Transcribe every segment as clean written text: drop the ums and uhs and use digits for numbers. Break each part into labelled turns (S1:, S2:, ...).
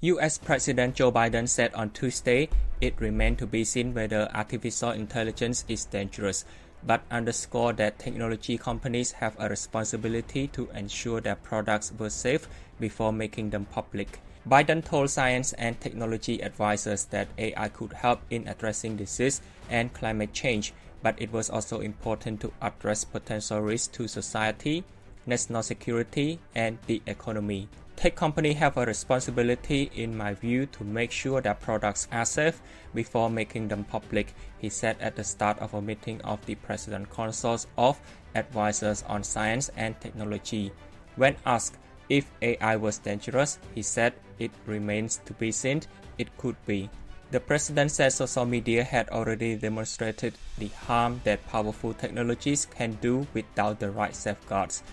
S1: U.S. President Joe Biden said on Tuesday it remained to be seen whether artificial intelligence is dangerous, but underscored that technology companies have a responsibility to ensure their products were safe before making them public. Biden told science and technology advisors that AI could help in addressing disease and climate change, but it was also important to address potential risks to society, national security, and the economy. Tech companies have a responsibility, in my view, to make sure their products are safe before making them public, he said at the start of a meeting of the President Council of Advisors on Science and Technology. When asked if AI was dangerous, he said it remains to be seen. It could be. The president said social media had already demonstrated the harm that powerful technologies can do without the right safeguards.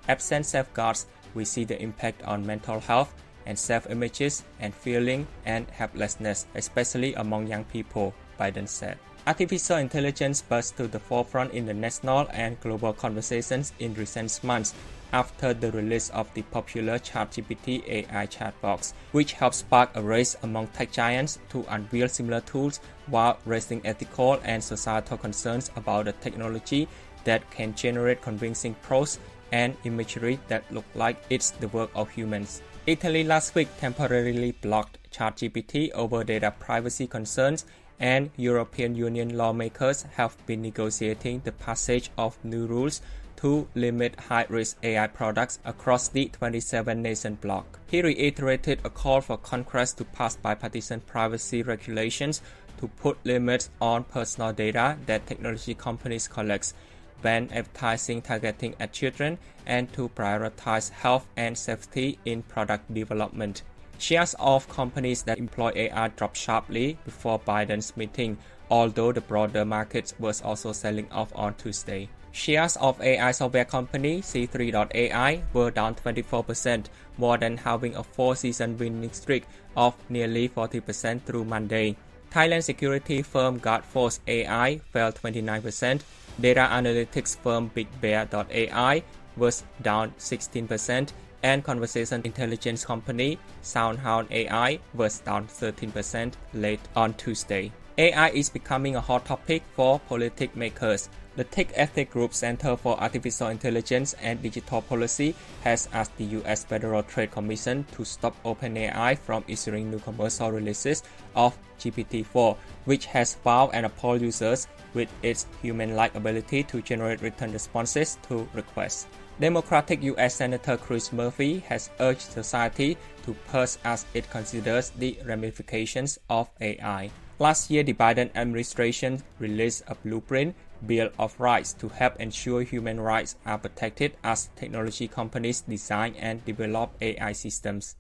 S1: Absent safeguards, we see the impact on mental health and self-images and feeling and helplessness, especially among young people, Biden said. Artificial intelligence burst to the forefront in the national and global conversations in recent months after the release of the popular ChatGPT AI chatbox, which helped spark a race among tech giants to unveil similar tools while raising ethical and societal concerns about the technology that can generate convincing prose and imagery that look like it's the work of humans. Italy last week temporarily blocked ChatGPT over data privacy concerns, and European Union lawmakers have been negotiating the passage of new rules to limit high-risk AI products across the 27-nation bloc. He reiterated a call for Congress to pass bipartisan privacy regulations to put limits on personal data that technology companies collect, ban advertising targeting at children, and to prioritize health and safety in product development. Shares of companies that employ AI dropped sharply before Biden's meeting, although the broader market was also selling off on Tuesday. Shares of AI software company C3.ai were down 24%, more than having a four-season winning streak of nearly 40% through Monday. Thailand security firm Guardforce AI fell 29%. Data analytics firm BigBear.ai was down 16%, and conversation intelligence company SoundHound AI was down 13% late on Tuesday. AI is becoming a hot topic for policymakers. The tech ethics group Center for Artificial Intelligence and Digital Policy has asked the U.S. Federal Trade Commission to stop OpenAI from issuing new commercial releases of GPT-4, which has found and appalled users with its human-like ability to generate written responses to requests. Democratic U.S. Senator Chris Murphy has urged society to pause as it considers the ramifications of AI. Last year, the Biden administration released a blueprint Bill of Rights to help ensure human rights are protected as technology companies design and develop AI systems.